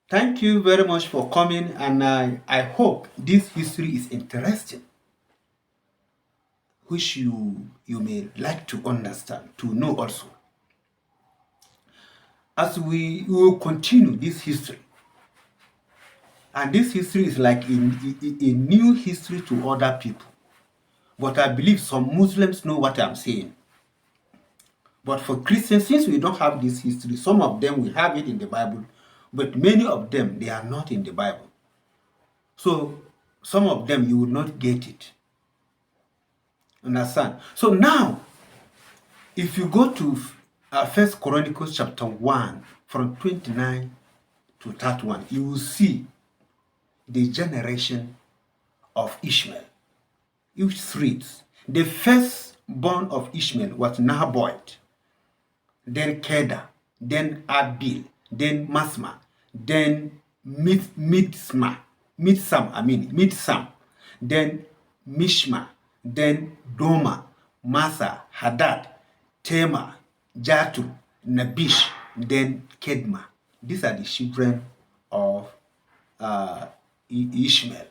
Thank you very much for coming, and I hope this history is interesting, which you may like to understand, to know also. As we will continue this history, and this history is like a new history to other people. But I believe some Muslims know what I'm saying. But for Christians, since we don't have this history, some of them we have it in the Bible, but many of them they are not in the Bible. So some of them you will not get it. Understand? So now, if you go to First Chronicles chapter 1, from 29 to 31, you will see the generation of Ishmael. Which reads, the firstborn of Ishmael was Naboth, then Kedar, then Abil, then Masma, then Mitsam, then Mishma, then Doma, Masa, Hadad, Tema, Jatur, Nabish, then Kedma. These are the children of Ishmael.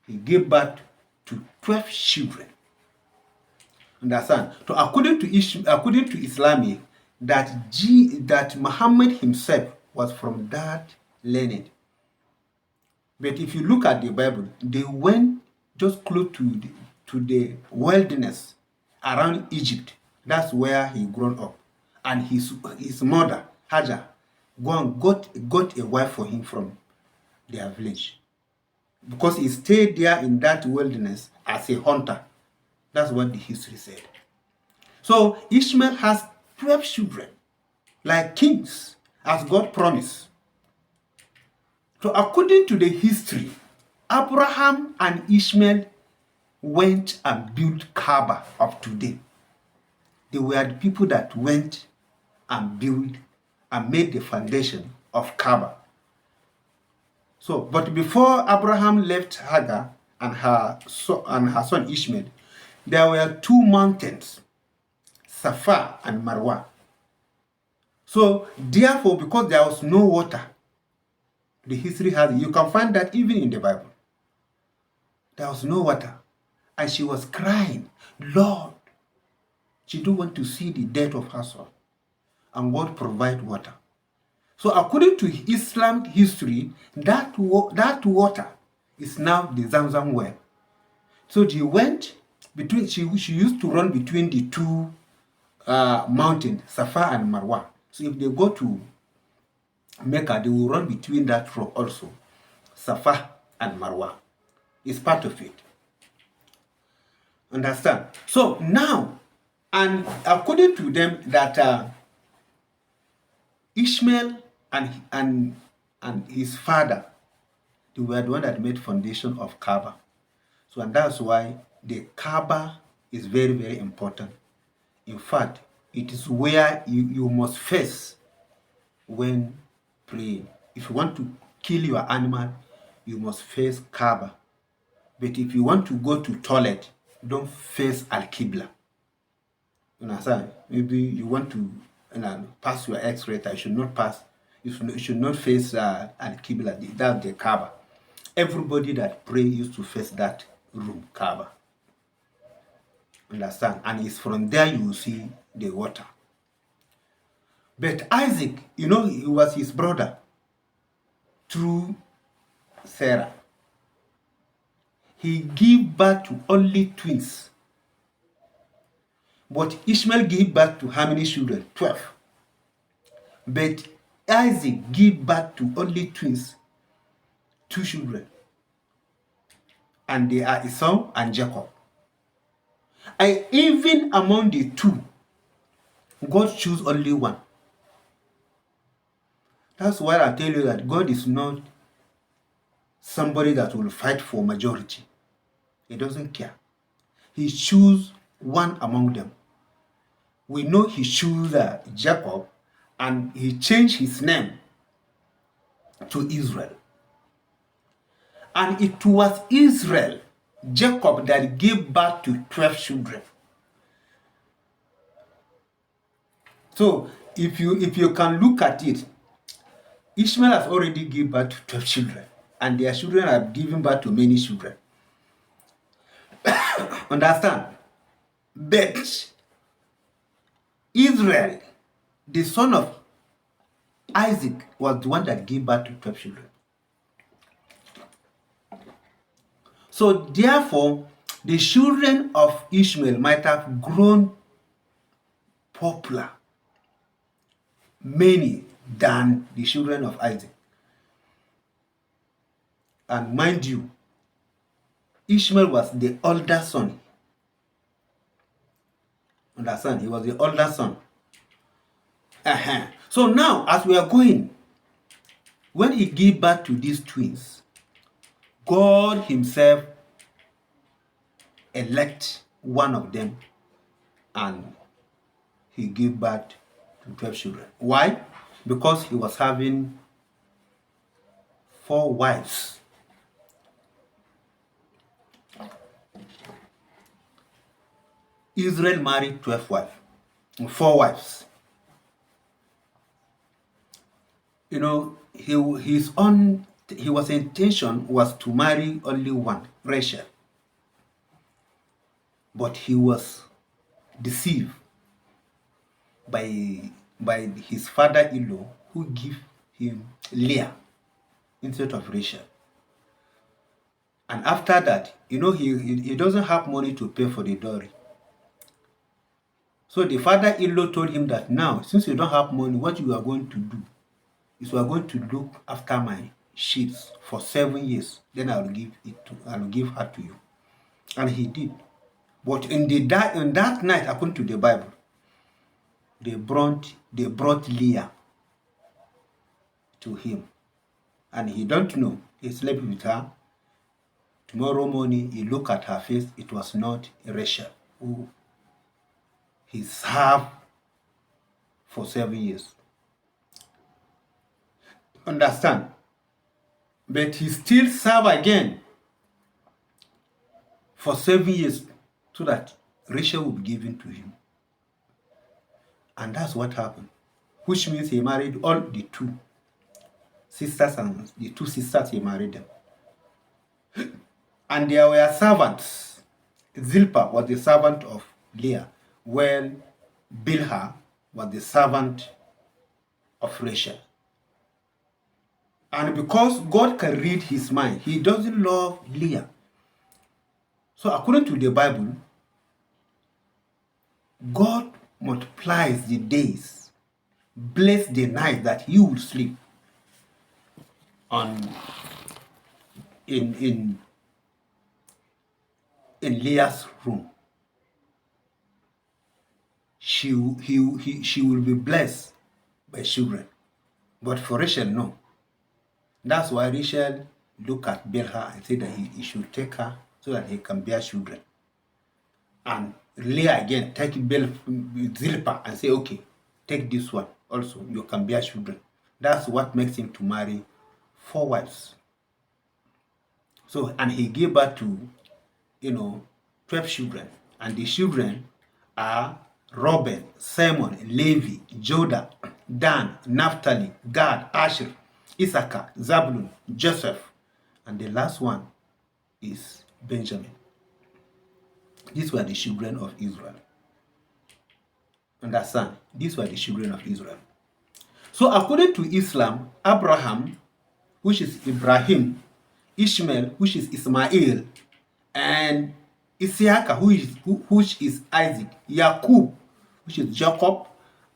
He gave birth to 12 children. Understand? So according to Islamic, that Muhammad himself was from that lineage. But if you look at the Bible, they went just close to the wilderness around Egypt. That's where he grown up. And his mother, Hajar, got a wife for him from their village. Because he stayed there in that wilderness as a hunter. That's what the history said. So Ishmael has 12 children, like kings, as God promised. So according to the history, Abraham and Ishmael went and built Kaaba of today. They were the people that went and built and made the foundation of Kaaba. So, but before Abraham left Hagar and her son Ishmael, there were two mountains, Safa and Marwa. So, therefore, because there was no water, the history has it. You can find that even in the Bible. There was no water. And she was crying, Lord, she don't want to see the death of her son. And God provide water. So according to Islam history, that water is now the Zamzam well. So she went between, she used to run between the two mountains, Safa and Marwa. So if they go to Mecca, they will run between that road also, Safa and Marwa. It's part of it. Understand? So now, and according to them, that Ishmael and his father, they were the one that made foundation of Kaaba. So, and that's why the Kaaba is very, very important. In fact, it is where you must face when praying. If you want to kill your animal, you must face Kaaba. But if you want to go to toilet, don't face Al-Qibla. You understand? Maybe you want to pass your X-ray, you should not pass. You should not face Al-Qibla. That's the Kaaba. Everybody that pray used to face that room, Kaaba. Understand? And it's from there you will see the water. But Isaac, he was his brother through Sarah. He gave birth to only twins. But Ishmael gave birth to how many children? 12. But Isaac gave birth to only twins, 2 children. And they are Esau and Jacob. And even among the two, God chose only one. That's why I tell you that God is not somebody that will fight for majority. He doesn't care. He chose one among them. We know he chose Jacob, and he changed his name to Israel. And it was Israel, Jacob, that gave birth to 12 children. So if you can look at it, Ishmael has already given birth to 12 children, and their children have given birth to many children. Understand? But Israel, the son of Isaac, was the one that gave birth to 12 children. So therefore, the children of Ishmael might have grown popular, many than the children of Isaac. And mind you, Ishmael was the older son. Understand? He was the older son. So now, as we are going, when he gave birth to these twins, God himself elect one of them, and he gave birth to 12 children. Why? Because he was having 4 wives. Israel married 12 wives, 4 wives. You know, his intention was to marry only one, Rachel. But he was deceived by his father-in-law, who gave him Leah instead of Rachel. And after that, you know, he doesn't have money to pay for the dowry. So the father-in-law told him that now, since you don't have money, what you are going to do is you are going to look after my sheep for 7 years. Then I'll give her to you. And he did. But in that night, according to the Bible, they brought Leah to him. And he don't know. He slept with her. Tomorrow morning, he looked at her face. It was not Rachel, who he served for 7 years. Understand? But he still served again for 7 years so that Rachel would be given to him. And that's what happened. Which means he married all the 2 sisters, and the 2 sisters, he married them. And there were servants. Zilpah was the servant of Leah, while Bilhah was the servant of Rachel. And because God can read his mind, he doesn't love Leah. So according to the Bible, God multiplies the days, bless the night that he will sleep in Leah's room. She will be blessed by children. But for Rachel, no. That's why Rachel looked at Bilhah and said that he should take her so that he can bear children. And Leah again take Zilpah and say, okay, take this one also, you can bear children. That's what makes him to marry 4 wives. So, and he gave birth to, 12 children. And the children are Reuben, Simon, Levi, Judah, Dan, Naphtali, Gad, Asher, Issachar, Zabulon, Joseph, and the last one is Benjamin. These were the children of Israel. Understand? These were the children of Israel. So according to Islam, Abraham, which is Ibrahim, Ishmael, which is Ismail, and Isaac, which is Isaac, Jacob, which is Jacob,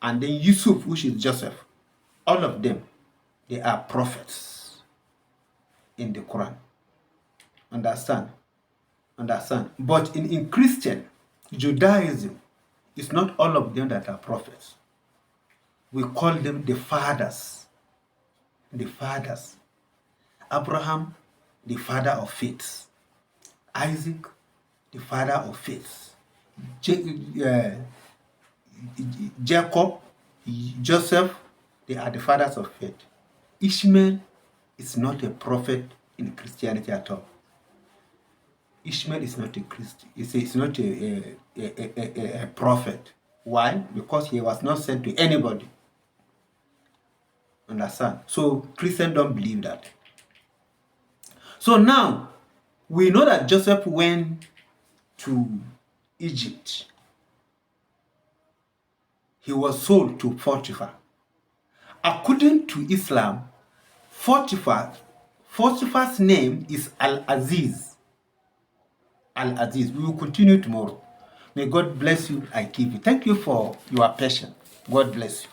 and then Yusuf, which is Joseph. All of them, they are prophets in the Quran. Understand? But in Christian, Judaism, it's not all of them that are prophets. We call them the fathers. The fathers. Abraham, the father of faith. Isaac, the father of faith. Jacob, Joseph, they are the fathers of faith. Ishmael is not a prophet in Christianity at all. Ishmael is not a Christian. It's not a prophet. Why? Because he was not sent to anybody. Understand? So Christians don't believe that. So now we know that Joseph went to Egypt. He was sold to Potiphar. According to Islam, Potiphar's name is Al-Aziz. Al-Aziz. We will continue tomorrow. May God bless you and keep you. Thank you for your patience. God bless you.